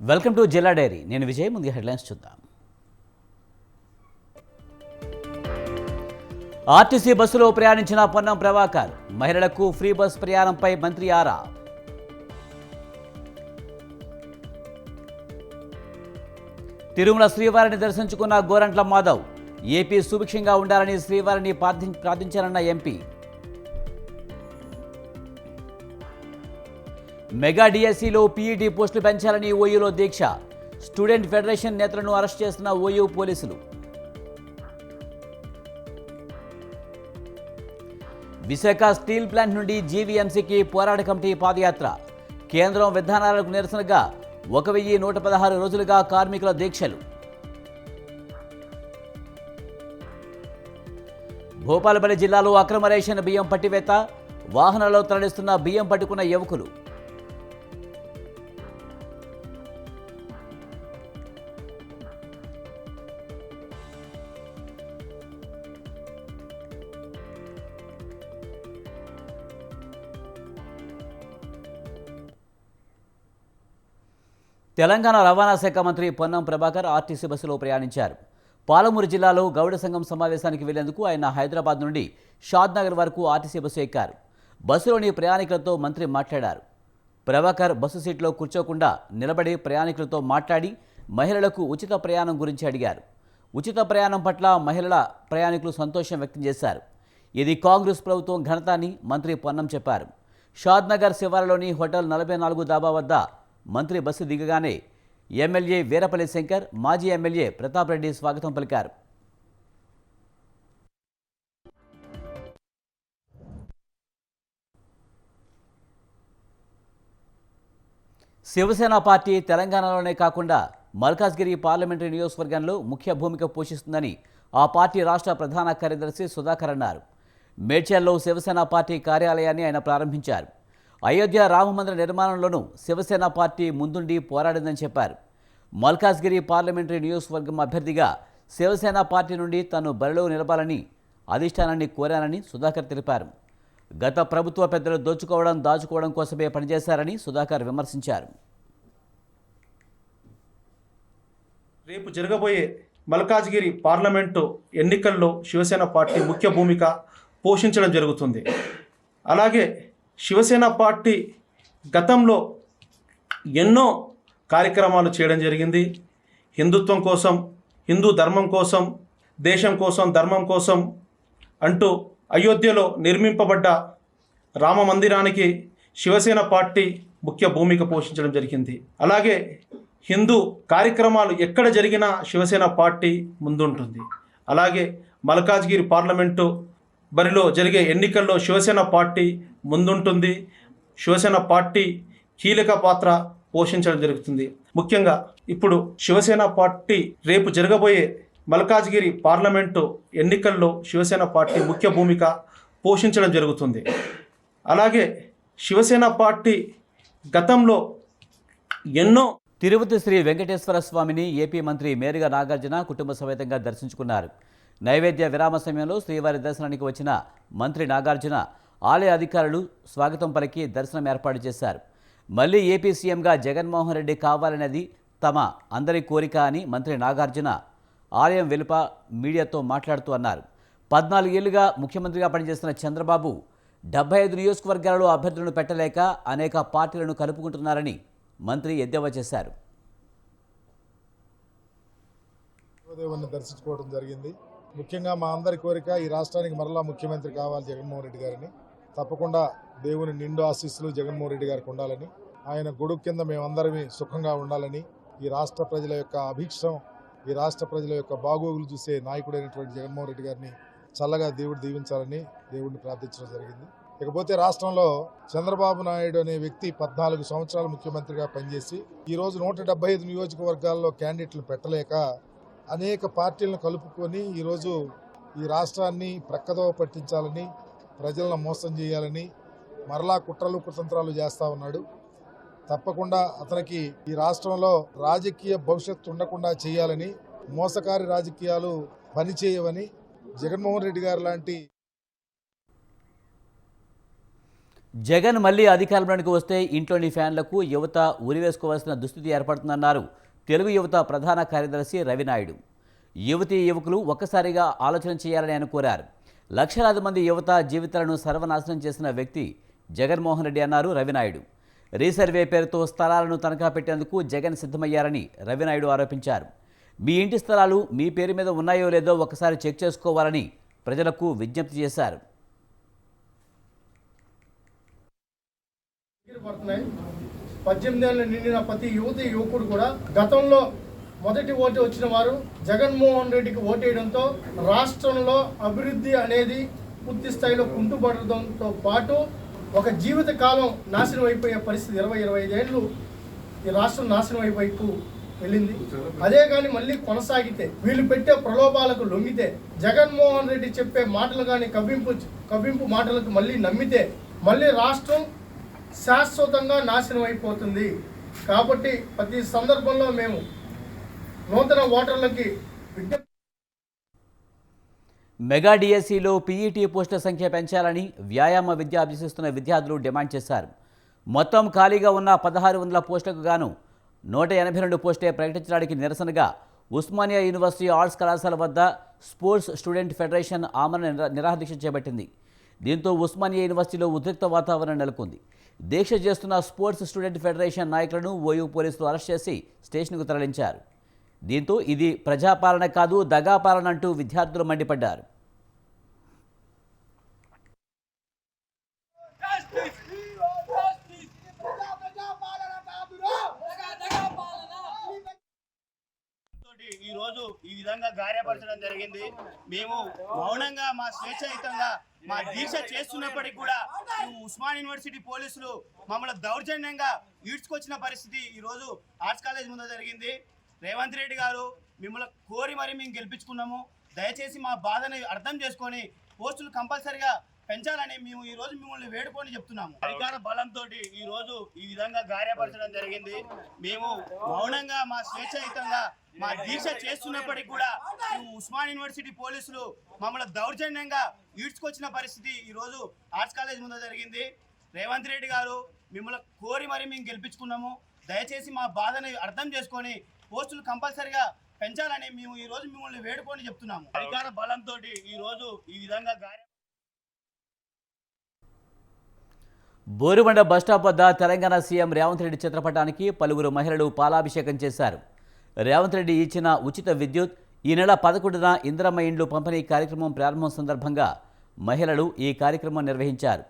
Welcome to జిల్లా dairy. నేను విజయ్. ముందు హెడ్లైన్స్ చూద్దాం. ఆర్టీసీ బస్సులో ప్రయాణించిన పొన్నం ప్రభాకర్. మహిళలకు ఫ్రీ బస్ ప్రయాణంపై మంత్రి ఆరా. తిరుమల శ్రీవారిని దర్శించుకున్న గోరంట్ల మాధవ్. ఏపీ సుభిక్షంగా ఉండాలని శ్రీవారిని ప్రార్థించారన్న ఎంపీ. మెగా డిఎస్సిలో పీఈటీ పోస్టులు పెంచాలని ఓయూలో దీక్ష. స్టూడెంట్ ఫెడరేషన్ నేతలను అరెస్ట్ చేస్తున్న ఓయూ పోలీసులు. విశాఖ స్టీల్ ప్లాంట్ నుండి జీవీఎంసీకి పోరాట కమిటీ పాదయాత్ర. కేంద్రం విధానాలకు నిరసనగా 1116 రోజులుగా కార్మికుల దీక్షలు. భూపాలపల్లి జిల్లాలో అక్రమ రేషన్ బియ్యం పట్టివేత. వాహనాల్లో తరలిస్తున్న బియ్యం పట్టుకున్న యువకులు. తెలంగాణ రవాణా శాఖ మంత్రి పొన్నం ప్రభాకర్ ఆర్టీసీ బస్సులో ప్రయాణించారు. పాలమూరు జిల్లాలో గౌడ సంఘం సమావేశానికి వెళ్లేందుకు ఆయన హైదరాబాద్ నుండి షాద్నగర్ వరకు ఆర్టీసీ బస్సు ఎక్కారు. బస్సులోని ప్రయాణికులతో మంత్రి మాట్లాడారు. ప్రభాకర్ బస్సు సీట్లో కూర్చోకుండా నిలబడి ప్రయాణికులతో మాట్లాడి మహిళలకు ఉచిత ప్రయాణం గురించి అడిగారు. ఉచిత ప్రయాణం పట్ల మహిళల ప్రయాణికులు సంతోషం వ్యక్తం చేశారు. ఇది కాంగ్రెస్ ప్రభుత్వం ఘనత అని మంత్రి పొన్నం చెప్పారు. షాద్నగర్ శివారులోని హోటల్ 44 దాబా వద్ద మంత్రి బస్సు దిగగానే ఎమ్మెల్యే వీరపల్లి శంకర్, మాజీ ఎమ్మెల్యే ప్రతాప్ రెడ్డి స్వాగతం పలికారు. శివసేన పార్టీ తెలంగాణలోనే కాకుండా మల్కాజ్గిరి పార్లమెంటరీ నియోజకవర్గంలో ముఖ్య భూమిక పోషిస్తుందని ఆ పార్టీ రాష్ట్ర ప్రధాన కార్యదర్శి సుధాకర్ అన్నారు. మేడ్చల్లో శివసేన పార్టీ కార్యాలయాన్ని ఆయన ప్రారంభించారు. అయోధ్య రామమందిర నిర్మాణంలోనూ శివసేన పార్టీ ముందుండి పోరాడిందని చెప్పారు. మల్కాజ్గిరి పార్లమెంటరీ నియోజకవర్గం అభ్యర్థిగా శివసేన పార్టీ నుండి తాను బరిలో నిలబాలని అధిష్టానాన్ని కోరానని సుధాకర్ తెలిపారు. గత ప్రభుత్వ పెద్దలు దాచుకోవడం కోసమే పనిచేశారని సుధాకర్ విమర్శించారు. రేపు జరగబోయే మల్కాజ్గిరి పార్లమెంటు ఎన్నికల్లో శివసేన పార్టీ ముఖ్య భూమిక పోషించడం జరుగుతుంది. అలాగే శివసేన పార్టీ గతంలో ఎన్నో కార్యక్రమాలు చేయడం జరిగింది. హిందుత్వం కోసం, హిందూ ధర్మం కోసం, దేశం కోసం, ధర్మం కోసం అంటూ అయోధ్యలో నిర్మింపబడ్డ రామ మందిరానికి శివసేన పార్టీ ముఖ్య భూమిక పోషించడం జరిగింది. అలాగే హిందూ కార్యక్రమాలు ఎక్కడ జరిగినా శివసేన పార్టీ ముందుంటుంది. అలాగే మల్కాజ్గిరి పార్లమెంటు బరిలో జరిగే ఎన్నికల్లో శివసేన పార్టీ ముందుంటుంది. శివసేన పార్టీ కీలక పాత్ర పోషించడం జరుగుతుంది. ముఖ్యంగా ఇప్పుడు శివసేన పార్టీ రేపు జరగబోయే మల్కాజ్గిరి పార్లమెంటు ఎన్నికల్లో శివసేన పార్టీ ముఖ్య భూమిక పోషించడం జరుగుతుంది. అలాగే శివసేన పార్టీ గతంలో ఎన్నో తిరుపతి శ్రీ వెంకటేశ్వర స్వామిని ఏపీ మంత్రి మేరుగా నాగార్జున కుటుంబ సమేతంగా దర్శించుకున్నారు. నైవేద్య విరామ సమయంలో శ్రీవారి దర్శనానికి వచ్చిన మంత్రి నాగార్జున ఆలయ అధికారులు స్వాగతం పలికి దర్శనం ఏర్పాటు చేశారు. మళ్లీ ఏపీ సీఎంగా జగన్మోహన్ రెడ్డి కావాలనేది తమ అందరి కోరిక అని మంత్రి నాగార్జున ఆలయం వెలుప మీడియాతో మాట్లాడుతూ అన్నారు. 14 ఏళ్లుగా ముఖ్యమంత్రిగా పనిచేస్తున్న చంద్రబాబు 75 నియోజకవర్గాలలో అభ్యర్థులను పెట్టలేక అనేక పార్టీలను కలుపుకుంటున్నారని మంత్రి ఎద్దేవా చేశారు. దర్శించుకోవడం జరిగింది. ముఖ్యంగా మా అందరి కోరిక ఈ రాష్ట్రానికి మరలా ముఖ్యమంత్రి కావాలి జగన్మోహన్ రెడ్డి గారిని. తప్పకుండా దేవుని నిండు ఆశీస్సులు జగన్మోహన్ రెడ్డి గారికి ఉండాలని, ఆయన గొడుగు కింద మేమందరమే సుఖంగా ఉండాలని, ఈ రాష్ట్ర ప్రజల యొక్క అభీష్టం, ఈ రాష్ట్ర ప్రజల యొక్క బాగోగులు చూసే నాయకుడైనటువంటి జగన్మోహన్ రెడ్డి గారిని చల్లగా దేవుడు దీవించాలని దేవుడిని ప్రార్థించడం జరిగింది. ఇకపోతే రాష్ట్రంలో చంద్రబాబు నాయుడు అనే వ్యక్తి 14 సంవత్సరాలు ముఖ్యమంత్రిగా పనిచేసి ఈరోజు 175 నియోజకవర్గాల్లో క్యాండిడేట్లు పెట్టలేక అనేక పార్టీలను కలుపుకొని ఈరోజు ఈ రాష్ట్రాన్ని ప్రక్కదోవ పట్టించాలని, ప్రజలను మోసం చేయాలని మరలా కుట్రలు కుతంత్రాలు చేస్తూ ఉన్నాడు. తప్పకుండా అతనికి ఈ రాష్ట్రంలో రాజకీయ భవిష్యత్తు ఉండకుండా చేయాలని, మోసకారి రాజకీయాలు పనిచేయవని జగన్మోహన్ రెడ్డి గారు లాంటి జగన్ మళ్ళీ అధికారంలోకి వస్తే ఇంట్లోని ఫ్యాన్లకు యువత ఉరివేసుకోవాల్సిన దుస్థితి ఏర్పడుతుందన్నారు తెలుగు యువత ప్రధాన కార్యదర్శి రవినాయుడు. యువతీ యువకులు ఒక్కసారిగా ఆలోచన చేయాలని ఆయన కోరారు. లక్షలాది మంది యువత జీవితాలను సర్వనాశనం చేసిన వ్యక్తి జగన్మోహన్ రెడ్డి అన్నారు రవినాయుడు. రీసర్వే పేరుతో స్థలాలను తనఖా పెట్టేందుకు జగన్ సిద్ధమయ్యారని రవినాయుడు ఆరోపించారు. మీ ఇంటి స్థలాలు మీ పేరు మీద ఉన్నాయో లేదో ఒకసారి చెక్ చేసుకోవాలని ప్రజలకు విజ్ఞప్తి చేశారు. 18 ఏళ్ళు నిండిన ప్రతి యువకుడు కూడా గతంలో మొదటి ఓటు వచ్చిన వారు జగన్మోహన్ రెడ్డికి ఓటేయడంతో రాష్ట్రంలో అభివృద్ధి అనేది పూర్తి స్థాయిలో కుంటుపడడంతో పాటు ఒక జీవిత కాలం నాశనం అయిపోయే పరిస్థితి 20-25 ఏళ్ళు ఈ రాష్ట్రం నాశనం అయిపోయికు వెళ్ళింది. అదే కానీ మళ్ళీ కొనసాగితే వీళ్ళు పెట్టే ప్రలోభాలకు లొంగితే జగన్మోహన్ రెడ్డి చెప్పే మాటలు కానీ కవ్వింపు మాటలకు మళ్ళీ నమ్మితే మళ్ళీ రాష్ట్రం శాశ్వతంగా నాశనం అయిపోతుంది. కాబట్టి ప్రతి సందర్భంలో మేము నూతన ఓటర్లకి విజ్ఞప్తి. మెగా డిఎస్సిలో పీఈటీ పోస్టుల సంఖ్య పెంచాలని వ్యాయామ విద్య అభ్యసిస్తున్న విద్యార్థులు డిమాండ్ చేశారు. మొత్తం ఖాళీగా ఉన్న 1600 పోస్టులకు గాను 182 పోస్టులే ప్రకటించడానికి నిరసనగా ఉస్మానియా యూనివర్సిటీ ఆర్ట్స్ కళాశాల వద్ద స్పోర్ట్స్ స్టూడెంట్ ఫెడరేషన్ ఆమరణ నిరాహారదీక్ష చేపట్టింది. దీంతో ఉస్మానియా యూనివర్సిటీలో ఉద్రిక్త వాతావరణం నెలకొంది. దీక్ష చేస్తున్న స్పోర్ట్స్ స్టూడెంట్ ఫెడరేషన్ నాయకులను ఓయూ పోలీసులు అరెస్ట్ చేసి స్టేషన్కు తరలించారు. దీంతో ఇది ప్రజాపాలన కాదు దగాపాలన అంటూ విద్యార్థులు మండిపడ్డారు. ఈ రోజు ఈ విధంగా గాయపరచడం జరిగింది. మేము మౌనంగా మా స్వేచ్ఛాయుతంగా మా దీక్ష చేస్తున్నప్పటికీ కూడా ఉస్మాన్ యూనివర్సిటీ పోలీసులు మమ్మల్ని దౌర్జన్యంగా ఈడ్చుకొచ్చిన పరిస్థితి ఈ రోజు ఆర్ట్స్ కాలేజ్ ముందు జరిగింది. రేవంత్ రెడ్డి గారు మిమ్మల్ని కోరి మరి మేము గెలిపించుకున్నాము. దయచేసి మా బాధని అర్థం చేసుకొని పోస్టులు కంపల్సరిగా పెంచాలని మేము ఈ రోజు మిమ్మల్ని వేడుకొని చెప్తున్నాము. అధికార బలంతో ఈ రోజు ఈ విధంగా గాయపరచడం జరిగింది. మేము మౌనంగా మా స్వేచ్ఛాయుతంగా మా దీక్ష చేస్తున్నప్పటికీ కూడా ఉస్మాన్ యూనివర్సిటీ పోలీసులు మమ్మల్ని దౌర్జన్యంగా ఈడ్చుకొచ్చిన పరిస్థితి ఈ రోజు ఆర్ట్స్ కాలేజ్ ముందు జరిగింది. రేవంత్ రెడ్డి గారు మిమ్మల్ని కోరి మరి మేము గెలిపించుకున్నాము. దయచేసి మా బాధని అర్థం చేసుకొని పోస్టులు కంపల్సరిగా పెంచాలని మేము ఈ రోజు మిమ్మల్ని వేడుకొని చెప్తున్నాము. అధికార బలంతో ఈ రోజు ఈ విధంగా బోరుబండ బస్టాప్ వద్ద తెలంగాణ సీఎం రేవంత్ రెడ్డి చిత్రపటానికి పలువురు మహిళలు పాలాభిషేకం చేశారు. రేవంత్ రెడ్డి ఇచ్చిన ఉచిత విద్యుత్, ఈ నెల 11న ఇందిరమ్మ ఇండ్లు పంపిణీ కార్యక్రమం ప్రారంభం సందర్భంగా మహిళలు ఈ కార్యక్రమం నిర్వహించారు.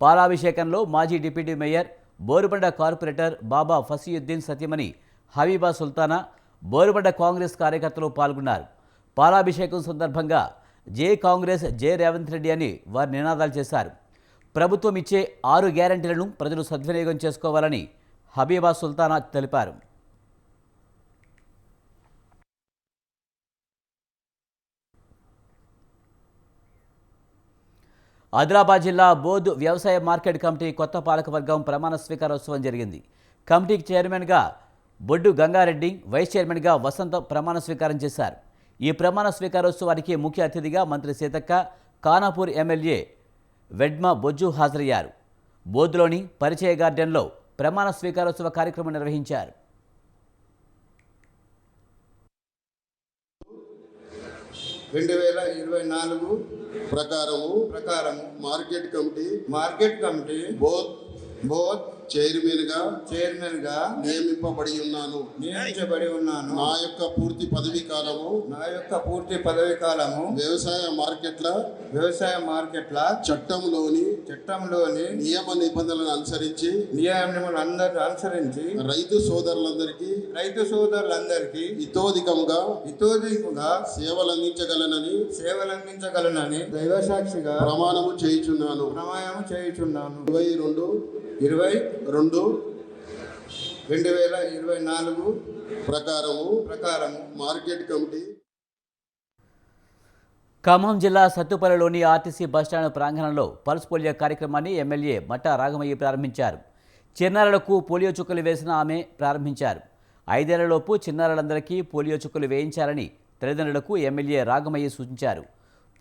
పాలాభిషేకంలో మాజీ డిప్యూటీ మేయర్, బోరుబండ కార్పొరేటర్ బాబా ఫసీయుద్దీన్ సతీమణి హబీబా సుల్తానా, బోరుబండ కాంగ్రెస్ కార్యకర్తలు పాల్గొన్నారు. పాలాభిషేకం సందర్భంగా జై కాంగ్రెస్, జై రేవంత్ రెడ్డి అని వారు నినాదాలు చేశారు. ప్రభుత్వం ఇచ్చే 6 గ్యారంటీలను ప్రజలు సద్వినియోగం చేసుకోవాలని హబీబా సుల్తానా తెలిపారు. ఆదిలాబాద్ జిల్లా బోధ్ వ్యవసాయ మార్కెట్ కమిటీ కొత్త పాలకవర్గం ప్రమాణ స్వీకారోత్సవం జరిగింది. కమిటీకి చైర్మన్గా బొడ్డు గంగారెడ్డి, వైస్ చైర్మన్గా వసంత ప్రమాణ స్వీకారం చేశారు. ఈ ప్రమాణ స్వీకారోత్సవానికి ముఖ్య అతిథిగా మంత్రి సీతక్క, ఖానాపూర్ ఎమ్మెల్యే వెడ్మ బొజ్జు హాజరయ్యారు. బోధ్లోని పరిచయ గార్డెన్లో ప్రమాణ స్వీకారోత్సవ కార్యక్రమం నిర్వహించారు. ప్రకారము మార్కెట్ కమిటీ బోధ్ చైర్మన్ గా నియమించబడి ఉన్నాను. నా యొక్క పూర్తి పదవీ కాలము వ్యవసాయ మార్కెట్ల చట్టంలోని నియమ నిబంధనలను అనుసరించి రైతు సోదరులందరికీ ఇతోధికంగా సేవలందించగలనని దైవసాక్షిగా ప్రమాణము చేయుచున్నాను. 22/2024 ప్రకారము మార్కెట్ కమిటీ. ఖమ్మం జిల్లా సత్తుపల్లిలోని ఆర్టీసీ బస్టాండ్ ప్రాంగణంలో పల్స్ పోలియో కార్యక్రమాన్ని ఎమ్మెల్యే మట్టా రాఘమయ్య ప్రారంభించారు. చిన్నారులకు పోలియో చుక్కలు వేసిన ఆమె ప్రారంభించారు. 5 ఏళ్లలోపు చిన్నారులందరికీ పోలియో చుక్కలు వేయించాలని తల్లిదండ్రులకు ఎమ్మెల్యే రాఘమయ్య సూచించారు.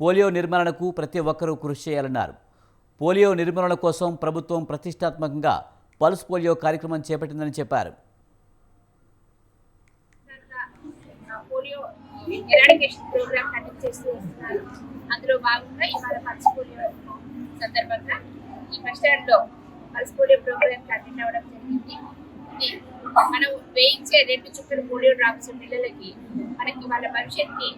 పోలియో నిర్మూలనకు ప్రతి ఒక్కరూ కృషి చేయాలన్నారు. పోలియో నిర్మూలన కోసం ప్రభుత్వం ప్రతిష్టాత్మకంగా పల్స్ పోలియో కార్యక్రమం చేపట్టిందని చెప్పారు. పోలియో ఎరాడికేషన్ ప్రోగ్రామ్ కండక్ట్ చేస్తూ వస్తున్నారు. అందులో భాగంగా ఇవాళ పల్స్ పోలియో సందర్భంగా ఈ బస్ స్టాండ్ లో పల్స్ పోలియో ప్రోగ్రామ్ కండక్ట్ అవ్వడం జరిగింది. ఇది మనం వేయించే 2 చుక్కల పోలియో డ్రాప్స్ పిల్లలకి మనకి వాళ్ళ భవిష్యత్తుకి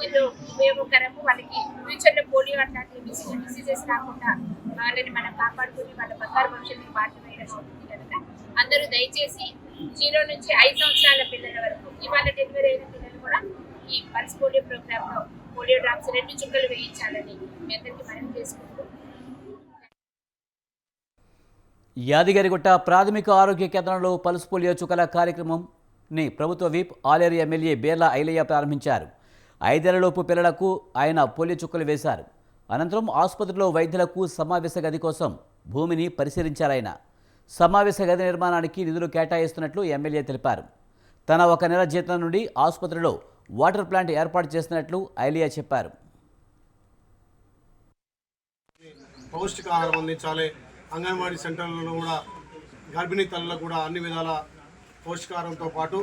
ఎంతో ఉపయోగకరము. వాళ్ళకి ఫ్యూచర్లో పోలియో అట్లాంటి డిసీజెస్ రాకుండా వాళ్ళని మనం కాపాడుకుని వాళ్ళ బంగారు భవిష్యత్తుకి బాట వేయడం అవుతుంది కనుక అందరూ దయచేసి 0 నుంచి 5 సంవత్సరాల పిల్లల వరకు ఇవాళ డెలివరీ అయిన పిల్లలు కూడా ఈ పల్స్ పోలియో ప్రోగ్రామ్ లో పోలియో డ్రాప్స్ 2 చుక్కలు వేయించాలని మీ అందరికీ మనవి చేసుకుంటూ యాదగిరిగుట్ట ప్రాథమిక ఆరోగ్య కేంద్రంలో పల్స్ పోలియో చుక్కల కార్యక్రమంని ప్రభుత్వ విప్ ఆలేరు ఎమ్మెల్యే బేర్ల ఐలయ్య ప్రారంభించారు. 5 ఏళ్లలోపు పిల్లలకు ఆయన పోలియో చుక్కలు వేశారు. అనంతరం ఆసుపత్రిలో వైద్యులకు సమావేశ గది కోసం భూమిని పరిశీలించారాయన. సమావేశ గది నిర్మాణానికి నిధులు కేటాయిస్తున్నట్లు ఎమ్మెల్యే తెలిపారు. తన 1 నెల జీతం నుండి ఆసుపత్రిలో వాటర్ ప్లాంట్ ఏర్పాటు చేస్తున్నట్లు ఐలియా చెప్పారు. పౌష్టికాహారం అందించాలి. అంగన్వాడీ సెంటర్లలో కూడా గర్భిణీ తల్లులకు కూడా అన్ని విధాల పౌష్టికాహారంతో పాటు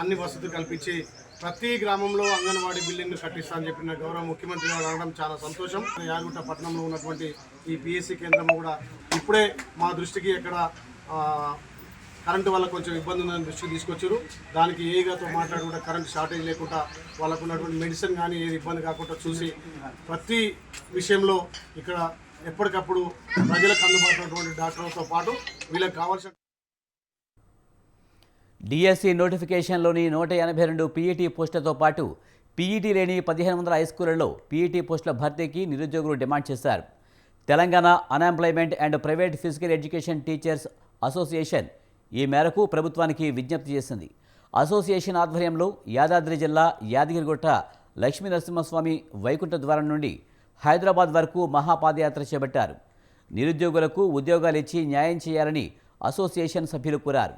అన్ని వసతులు కల్పించి ప్రతి గ్రామంలో అంగన్వాడీ బిల్డింగ్ను కట్టిస్తానని చెప్పిన గౌరవ ముఖ్యమంత్రి గారు అనడం చాలా సంతోషం. యాదగిరిగుట్ట పట్టణంలో ఉన్నటువంటి ఈ పిఎస్సి కేంద్రం కూడా ఇప్పుడే మా దృష్టికి ఇక్కడ కరెంటు వల్ల కొంచెం ఇబ్బంది ఉందని దృష్టికి తీసుకొచ్చారు. దానికి ఏగాతో మాట్లాడి కూడా కరెంట్ షార్టేజ్ లేకుండా వాళ్ళకు ఉన్నటువంటి మెడిసిన్ కానీ ఏది ఇబ్బంది కాకుండా చూసి ప్రతి విషయంలో ఇక్కడ ఎప్పటికప్పుడు ప్రజలకు అందుబాటులో ఉన్నటువంటి డాక్టర్లతో పాటు వీళ్ళకి కావాల్సిన డిఎస్సి నోటిఫికేషన్లోని 182 పీఈటీ పోస్టులతో పాటు పీఈటీ లేని 1500 హైస్కూళ్లలో పీఈటీ పోస్టుల భర్తీకి నిరుద్యోగులు డిమాండ్ చేశారు. Telangana unemployment and private physical education teachers association ఈ మేరకు ప్రభుత్వానికి విజ్ఞప్తి చేసింది. అసోసియేషన్ ఆధ్వర్యంలో యాదాద్రి జిల్లా యాదగిరిగుట్ట లక్ష్మీ నరసింహస్వామి వైకుంఠ ద్వారం నుండి హైదరాబాద్ వరకు మహాపాదయాత్ర చేపట్టారు. నిరుద్యోగులకు ఉద్యోగాలు ఇచ్చి న్యాయం చేయాలని అసోసియేషన్ సభ్యులు కోరారు.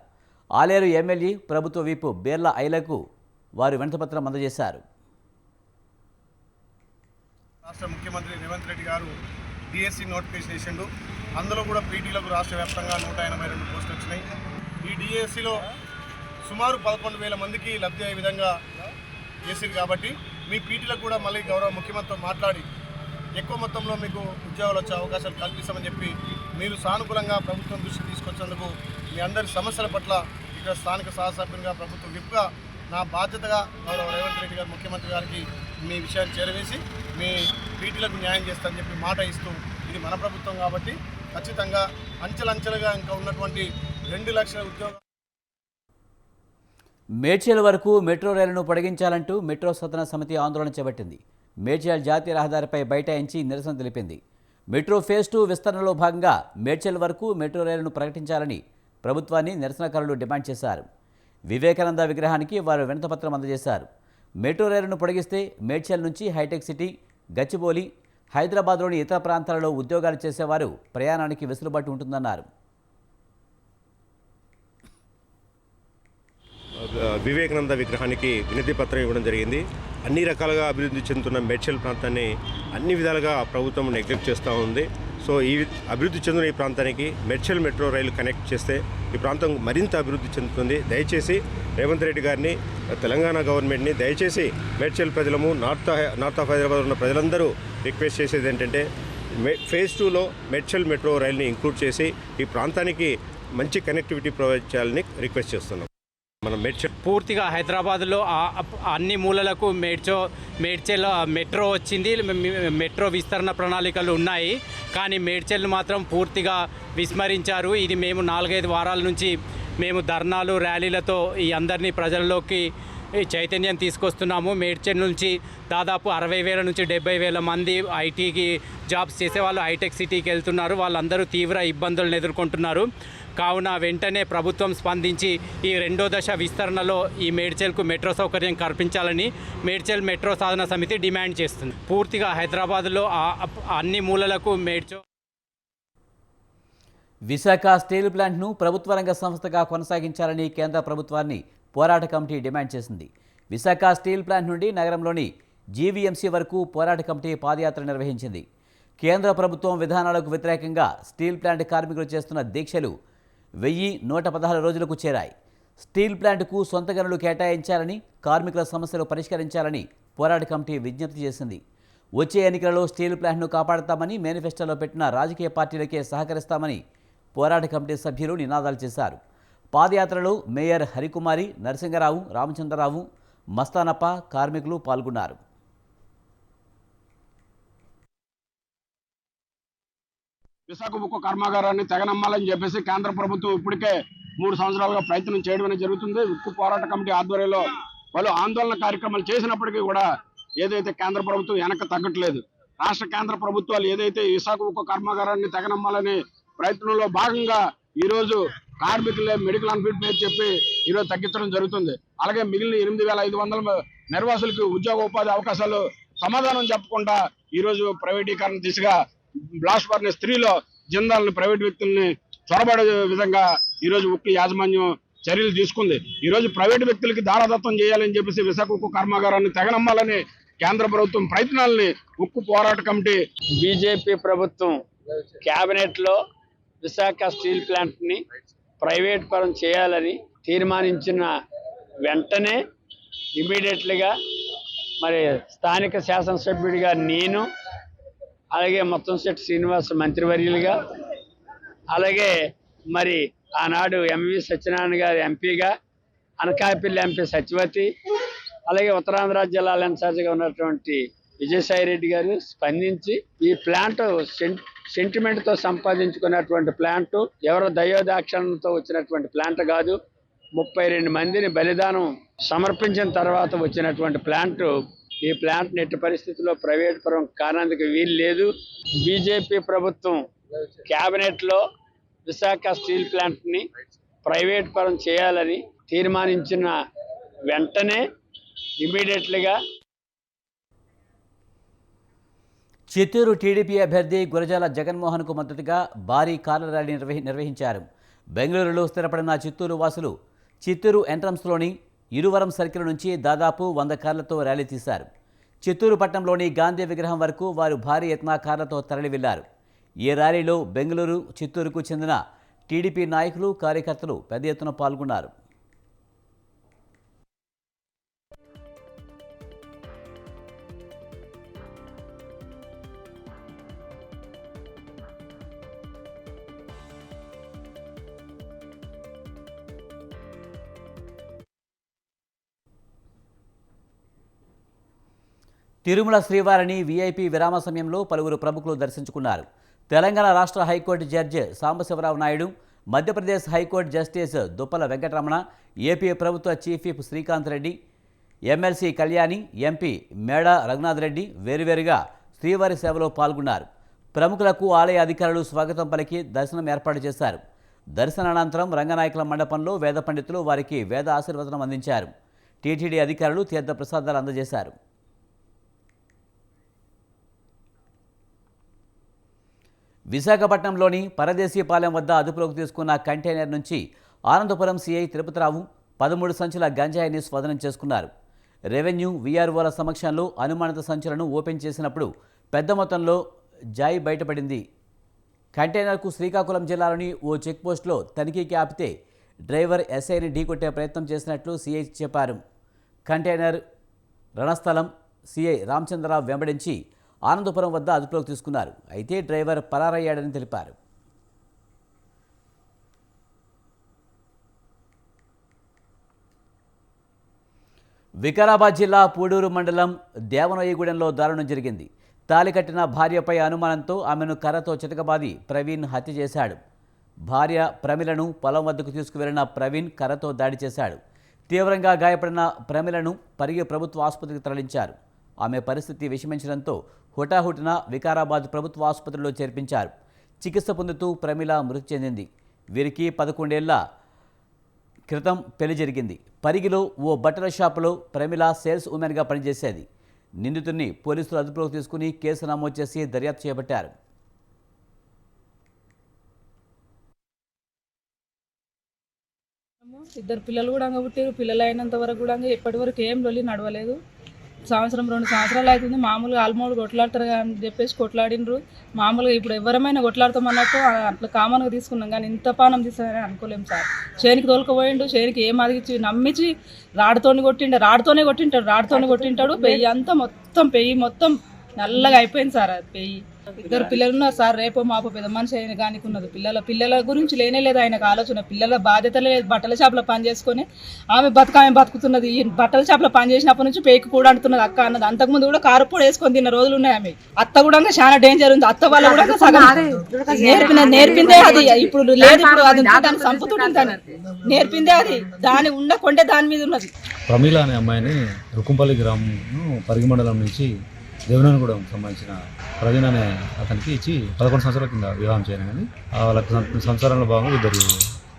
ఆలేరు ఎమ్మెల్యే ప్రభుత్వ విప్ బేర్ల ఐలకు వారు వినతిపత్రం అందజేశారు. రాష్ట్ర ముఖ్యమంత్రి రేవంత్ రెడ్డి గారు డిఎస్సి నోటిఫికేషన్ ఇచ్చిండు. అందులో కూడా పీటీలకు రాష్ట్ర వ్యాప్తంగా 182 పోస్టులు వచ్చినాయి. ఈ డిఎస్సిలో సుమారు 11,000 మందికి లబ్ధి అయ్యే విధంగా చేసింది. కాబట్టి మీ పీటీలకు కూడా మళ్ళీ గౌరవ ముఖ్యమంత్రితో మాట్లాడి ఎక్కువ మొత్తంలో మీకు ఉద్యోగాలు వచ్చే అవకాశాలు కల్పిస్తామని చెప్పి మీరు సానుకూలంగా ప్రభుత్వం దృష్టికి తీసుకొచ్చేందుకు మీ అందరి సమస్యల పట్ల ఇక్కడ స్థానిక శాసనసభ్యునిగా ప్రభుత్వ విప్గా నా బాధ్యతగా గౌరవ రేవంత్ రెడ్డి గారు ముఖ్యమంత్రి గారికి మీ విషయాన్ని చేరవేసి మీ పీటీలకు న్యాయం చేస్తారని చెప్పి మాట ఇస్తూ ఇది మన ప్రభుత్వం కాబట్టి ఖచ్చితంగా అంచెలంచెలుగా ఇంకా ఉన్నటువంటి 2 లక్షల ఉద్యోగాలు. మేడ్చల్ వరకు మెట్రో రైలును పొడిగించాలంటూ మెట్రో సదన సమితి ఆందోళన చేపట్టింది. మేడ్చల్ జాతీయ రహదారిపై బైఠాయించి నిరసన తెలిపింది. మెట్రో ఫేజ్ 2 విస్తరణలో భాగంగా మేడ్చల్ వరకు మెట్రో రైలును ప్రకటించాలని ప్రభుత్వాన్ని నిరసనకారులు డిమాండ్ చేశారు. వివేకానంద విగ్రహానికి వారు వినతిపత్రం అందజేశారు. మెట్రో రైలును పొడిగిస్తే మేడ్చల్ నుంచి హైటెక్ సిటీ, గచ్చిబౌలి, హైదరాబాద్లోని ఇతర ప్రాంతాలలో ఉద్యోగాలు చేసేవారు ప్రయాణానికి వెసులుబాటు ఉంటుందన్నారు. వివేకానంద విగ్రహానికి వినతి పత్రం ఇవ్వడం జరిగింది. అన్ని రకాలుగా అభివృద్ధి చెందుతున్న మేడ్చల్ ప్రాంతాన్ని అన్ని విధాలుగా ప్రభుత్వం నెగ్లెక్ట్ చేస్తూ ఉంది. సో ఈ అభివృద్ధి చెందిన ఈ ప్రాంతానికి మేడ్చల్ మెట్రో రైలు కనెక్ట్ చేస్తే ఈ ప్రాంతం మరింత అభివృద్ధి చెందుతుంది. దయచేసి రేవంత్ రెడ్డి గారిని, తెలంగాణ గవర్నమెంట్ని దయచేసి మేడ్చల్ ప్రజలము నార్త్ ఆఫ్ హైదరాబాద్ ఉన్న ప్రజలందరూ రిక్వెస్ట్ చేసేది ఏంటంటే ఫేజ్ 2లో మేడ్చల్ మెట్రో రైల్ని ఇంక్లూడ్ చేసి ఈ ప్రాంతానికి మంచి కనెక్టివిటీ ప్రొవైడ్ చేయాలని రిక్వెస్ట్ చేస్తున్నాం. మనం మేడ్చల్ పూర్తిగా హైదరాబాద్లో అన్ని మూలలకు మేడ్చల్ మెట్రో వచ్చింది. మెట్రో విస్తరణ ప్రణాళికలు ఉన్నాయి, కానీ మేడ్చల్ను మాత్రం పూర్తిగా విస్మరించారు. ఇది మేము 4-5 వారాల నుంచి మేము ధర్నాలు, ర్యాలీలతో ఈ అందరినీ ప్రజల్లోకి చైతన్యం తీసుకొస్తున్నాము. మేడ్చల్ నుంచి దాదాపు 60,000 నుంచి 70,000 మంది ఐటీకి జాబ్స్ చేసేవాళ్ళు హైటెక్ సిటీకి వెళ్తున్నారు. వాళ్ళందరూ తీవ్ర ఇబ్బందులను ఎదుర్కొంటున్నారు. కావున వెంటనే ప్రభుత్వం స్పందించి ఈ 2వ దశ విస్తరణలో ఈ మేడ్చల్కు మెట్రో సౌకర్యం కల్పించాలని మేడ్చల్ మెట్రో సాధన సమితి డిమాండ్ చేస్తుంది. పూర్తిగా హైదరాబాద్లో అన్ని మూలలకు విశాఖ స్టీల్ ప్లాంట్ను ప్రభుత్వ రంగ సంస్థగా కొనసాగించాలని కేంద్ర ప్రభుత్వాన్ని పోరాట కమిటీ డిమాండ్ చేసింది. విశాఖ స్టీల్ ప్లాంట్ నుండి నగరంలోని జీవీఎంసీ వరకు పోరాట కమిటీ పాదయాత్ర నిర్వహించింది. కేంద్ర ప్రభుత్వం విధానాలకు వ్యతిరేకంగా స్టీల్ ప్లాంట్ కార్మికులు చేస్తున్న దీక్షలు 1116 రోజులకు చేరాయి. స్టీల్ ప్లాంట్కు సొంత గనులు కేటాయించాలని, కార్మికుల సమస్యలు పరిష్కరించాలని పోరాట కమిటీ విజ్ఞప్తి చేసింది. వచ్చే ఎన్నికలలో స్టీల్ ప్లాంట్ను కాపాడతామని మేనిఫెస్టోలో పెట్టిన రాజకీయ పార్టీలకే సహకరిస్తామని పోరాట కమిటీ సభ్యులు నినాదాలు చేశారు. పాదయాత్రలో మేయర్ హరికుమారి, నరసింగరావు, రామచంద్రరావు, మస్తానప్ప, కార్మికులు పాల్గొన్నారు. విశాఖ ఉక్కు కర్మాగారాన్ని తెగనమ్మాలని చెప్పేసి కేంద్ర ప్రభుత్వం ఇప్పటికే 3 సంవత్సరాలుగా ప్రయత్నం చేయడం జరుగుతుంది. ఉక్కు పోరాట కమిటీ ఆధ్వర్యంలో పలు ఆందోళన కార్యక్రమాలు చేసినప్పటికీ కూడా ఏదైతే కేంద్ర ప్రభుత్వం వెనక్కి తగ్గట్లేదు. రాష్ట్ర కేంద్ర ప్రభుత్వాలు ఏదైతే విశాఖ ఉక్కు కర్మాగారాన్ని తెగనమ్మాలనే ప్రయత్నంలో భాగంగా ఈరోజు కార్మికులే మెడికల్ అన్ఫిట్ పేరు చెప్పి ఈరోజు తగ్గించడం జరుగుతుంది. అలాగే మిగిలిన 8500 నిర్వాసులకు ఉద్యోగ ఉపాధి అవకాశాలు సమాధానం చెప్పకుండా ఈరోజు ప్రైవేటీకరణ దిశగా బ్లాస్ట్ ఫర్నెస్ 3లో జిందాల్ని ప్రైవేట్ వ్యక్తుల్ని చొరబడే విధంగా ఈరోజు ఉక్కు యాజమాన్యం చర్యలు తీసుకుంది. ఈరోజు ప్రైవేటు వ్యక్తులకి దారాదత్తం చేయాలని చెప్పేసి విశాఖ ఉక్కు కర్మాగారాన్ని తెగనమ్మాలని కేంద్ర ప్రభుత్వం ప్రయత్నాలని ఉక్కు పోరాట కమిటీ బీజేపీ ప్రభుత్వం క్యాబినెట్లో విశాఖ స్టీల్ ప్లాంట్ని ప్రైవేట్ పరం చేయాలని తీర్మానించిన వెంటనే ఇమీడియట్లీగా మరి స్థానిక శాసనసభ్యుడిగా నేను, అలాగే ముత్తంశెట్టి శ్రీనివాస్ మంత్రివర్యులుగా, అలాగే మరి ఆనాడు ఎంవి సత్యనారాయణ గారు ఎంపీగా, అనకాపల్లి ఎంపీ సత్యవతి, అలాగే ఉత్తరాంధ్ర జిల్లాల ఇన్ఛార్జిగా ఉన్నటువంటి విజయసాయి రెడ్డి గారు స్పందించి ఈ ప్లాంట్ సెంటిమెంట్తో సంపాదించుకున్నటువంటి ప్లాంట్, ఎవరో దయోదాక్షణతో వచ్చినటువంటి ప్లాంట్ కాదు. 32 మందిని బలిదానం సమర్పించిన తర్వాత వచ్చినటువంటి ప్లాంట్. ఈ ప్లాంట్ ఎట్టి పరిస్థితుల్లో ప్రైవేట్ పరం కానందుకు వీలు లేదు. బీజేపీ ప్రభుత్వం క్యాబినెట్లో విశాఖ స్టీల్ ప్లాంట్ని ప్రైవేట్ పరం చేయాలని తీర్మానించిన వెంటనే ఇమీడియట్లీగా చిత్తూరు టీడీపీ అభ్యర్థి గురజాల జగన్మోహన్కు మద్దతుగా భారీ కార్ల ర్యాలీ నిర్వహించారు. బెంగళూరులో స్థిరపడిన చిత్తూరు వాసులు చిత్తూరు ఎంట్రన్స్లోని ఇరువరం సర్కిల్ నుంచి దాదాపు 100 కార్లతో ర్యాలీ తీశారు. చిత్తూరు పట్టణంలోని గాంధీ విగ్రహం వరకు వారు భారీ ఎత్తున కార్లతో తరలి వెళ్లారు. ఈ ర్యాలీలో బెంగళూరు, చిత్తూరుకు చెందిన టీడీపీ నాయకులు, కార్యకర్తలు పెద్ద ఎత్తున పాల్గొన్నారు. తిరుమల శ్రీవారిని వీఐపీ విరామ సమయంలో పలువురు ప్రముఖులు దర్శించుకున్నారు. తెలంగాణ రాష్ట్ర high court judge Sambasiva Rao Naidu, Madhya Pradesh high court justice Duppala Venkataramana, AP ప్రభుత్వ chief whip Srikanth Reddy, MLC Kalyani, MP Meda Raghunath Reddy వేరువేరుగా శ్రీవారి సేవలో పాల్గొన్నారు. ప్రముఖులకు ఆలయ అధికారులు స్వాగతం పలికి దర్శనం ఏర్పాటు చేశారు. దర్శనానంతరం రంగనాయకుల మండపంలో వేద పండితులు వారికి వేద ఆశీర్వచనం అందించారు. టీటీడీ అధికారులు తీర్థ ప్రసాదాలు అందజేశారు. విశాఖపట్నంలోని పరదేశీపాలెం వద్ద అదుపులోకి తీసుకున్న కంటైనర్ నుంచి ఆనందపురం సీఐ తిరుపతిరావు 13 సంచుల గంజాయిని స్వాధీనం చేసుకున్నారు. రెవెన్యూ వీఆర్ఓల సమక్షంలో అనుమానిత సంచులను ఓపెన్ చేసినప్పుడు పెద్ద మొత్తంలో జాయి బయటపడింది. కంటైనర్కు శ్రీకాకుళం జిల్లాలోని ఓ చెక్పోస్టులో తనిఖీకి ఆపితే డ్రైవర్ ఎస్ఐని ఢీకొట్టే ప్రయత్నం చేసినట్లు సీఐ చెప్పారు. కంటైనర్ రణస్థలం సీఐ రామచంద్రరావు వెంబడించి ఆనందపురం వద్ద అదుపులోకి తీసుకున్నారు. అయితే డ్రైవర్ పరారయ్యాడని తెలిపారు. వికారాబాద్ జిల్లా పూడూరు మండలం దేవనోయగూడెంలో దారుణం జరిగింది. తాలి కట్టిన భార్యపై అనుమానంతో ఆమెను కర్రతో చితకబాది ప్రవీణ్ హత్య చేశాడు. భార్య ప్రమిలను పొలం వద్దకు తీసుకువెళ్లిన ప్రవీణ్ కర్రతో దాడి చేశాడు. తీవ్రంగా గాయపడిన ప్రమిలను పరిగి ప్రభుత్వ ఆసుపత్రికి తరలించారు. ఆమె పరిస్థితి విషమించడంతో హుటాహుటిన వికారాబాద్ ప్రభుత్వ ఆసుపత్రిలో చేర్పించారు. చికిత్స పొందుతూ ప్రమిల మృతి చెందింది. వీరికి 11 ఏళ్ల క్రితం పెళ్లి జరిగింది. పరిగిలో ఓ బట్టల షాపులో ప్రమిల సేల్స్ ఉమెన్గా పనిచేసేది. నిందితుడిని పోలీసులు అదుపులోకి తీసుకుని కేసు నమోదు చేసి దర్యాప్తు చేపట్టారు. ఇద్దరు పిల్లలు కూడా పుట్టారు. పిల్లలు అయినంత వరకు కూడా ఎప్పటి వరకు ఏం లొల్లి నడవలేదు. సంవత్సరం 2 సంవత్సరాలు అవుతుంది. మామూలుగా ఆల్మోడ్ కొట్లాడతారు అని చెప్పేసి కొట్లాడినరు. మామూలుగా ఇప్పుడు ఎవరమైనా కొట్లాడతామన్నట్టు అట్లా కామన్గా తీసుకున్నాం, కానీ ఇంత పానం తీస్తారని అనుకోలేము సార్. చేనికి తోలుకుపోయిండు, చేనికి ఏం అదిగిచ్చి నమ్మించి రాడుతోని కొట్టింటాడు. పెయ్యి అంతా పెయ్యి మొత్తం నల్లగా అయిపోయింది సార్. అది పెయ్యి. 2 పిల్లలు ఉన్నారు సార్. రేపో మాపో పెద్ద మనిషి అయిన కానీ ఉన్నది. పిల్లల గురించి లేనే లేదు ఆయనకు ఆలోచన. పిల్లల బాధ్యత లేదు. బట్టల షాప్లో పని చేసుకొని ఆమె బతుకుతున్నది. ఈ బట్టల షాప్లో పని చేసినప్పటి నుంచి పేకి కూడా అంటున్నది అక్క అన్నది. అంతకుముందు కూడా కారపొడి వేసుకొని తిన్న రోజులు ఉన్నాయి. ఆమె అత్త కూడా చాలా డేంజర్ ఉంది. అత్త వాళ్ళ కూడా సగం నేర్పిందే అది. ఇప్పుడు లేదు, ఇప్పుడు అది దాన్ని చంపుతుంటాను. నేర్పిందే అది. దాని ఉండకుంటే దాని మీద ఉన్నది. ప్రమీల అనే అమ్మాయిని రుకుంపల్లి గ్రామం పరిగి మండలం నుంచి దేవనానగూడెం సంబంధించిన ప్రవీణ్ అనే అతనికి ఇచ్చి 11 సంవత్సరాల కింద వివాహం చేయనని వాళ్ళకి సంసారంలో భాగంగా 2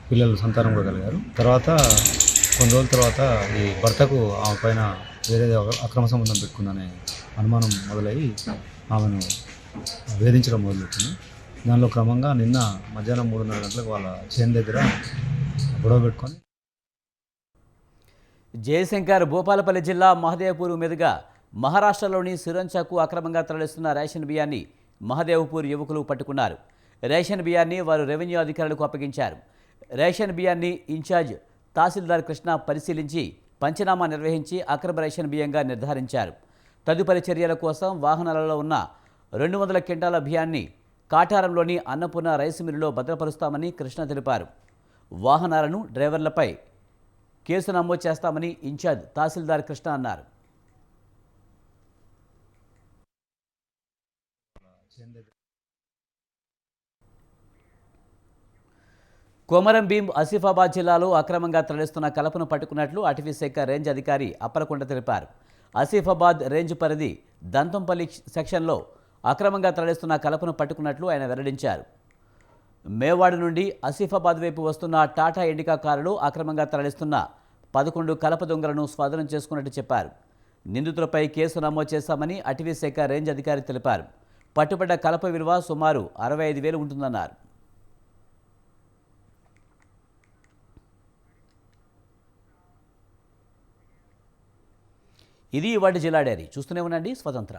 పిల్లలు సంతానం కూడా కలిగారు. తర్వాత కొన్ని రోజుల తర్వాత ఈ భర్తకు ఆమె పైన వేరే అక్రమ సంబంధం పెట్టుకుందనే అనుమానం మొదలయ్యి ఆమెను వేధించడం మొదలుపెట్టింది. దానిలో క్రమంగా నిన్న మధ్యాహ్నం 3:30 గంటలకు వాళ్ళ చేను దగ్గర గొడవ పెట్టుకొని జయశంకర్ భూపాలపల్లి జిల్లా మహదేవ్పూర్ మీదుగా మహారాష్ట్రలోని సిరంచాకు అక్రమంగా తరలిస్తున్న రేషన్ బియ్యాన్ని మహదేవ్పూర్ యువకులు పట్టుకున్నారు. రేషన్ బియ్యాన్ని వారు రెవెన్యూ అధికారులకు అప్పగించారు. రేషన్ బియ్యాన్ని ఇన్ఛార్జ్ తహసీల్దార్ కృష్ణ పరిశీలించి పంచనామా నిర్వహించి అక్రమ రేషన్ బియ్యంగా నిర్ధారించారు. తదుపరి చర్యల కోసం వాహనాలలో ఉన్న 200 క్వింటాల బియ్యాన్ని కాటారంలోని అన్నపూర్ణ రైస్ మిల్లులో భద్రపరుస్తామని కృష్ణ తెలిపారు. వాహనాలను డ్రైవర్లపై కేసు నమోదు చేస్తామని ఇన్ఛార్జ్ తహసీల్దార్ కృష్ణ అన్నారు. కొమరం భీం ఆసిఫాబాద్ జిల్లాలో అక్రమంగా తరలిస్తున్న కలపను పట్టుకున్నట్లు అటవీ శాఖ రేంజ్ అధికారి అప్పలకొండ తెలిపారు. ఆసిఫాబాద్ రేంజ్ పరిధి దంతంపల్లి సెక్షన్లో అక్రమంగా తరలిస్తున్న కలపను పట్టుకున్నట్లు ఆయన వెల్లడించారు. మేవాడ నుండి ఆసిఫాబాద్ వైపు వస్తున్న టాటా ఇండికా కారులో అక్రమంగా తరలిస్తున్న 11 కలప దొంగలను స్వాధీనం చేసుకున్నట్టు చెప్పారు. నిందితులపై కేసు నమోదు చేశామని అటవీ శాఖ రేంజ్ అధికారి తెలిపారు. పట్టుబడ్డ కలప విలువ సుమారు 65,000 ఉంటుందన్నారు. ఇది ఇవాటి జిల్లా డైరీ. చూస్తూనే ఉండండి స్వతంత్ర.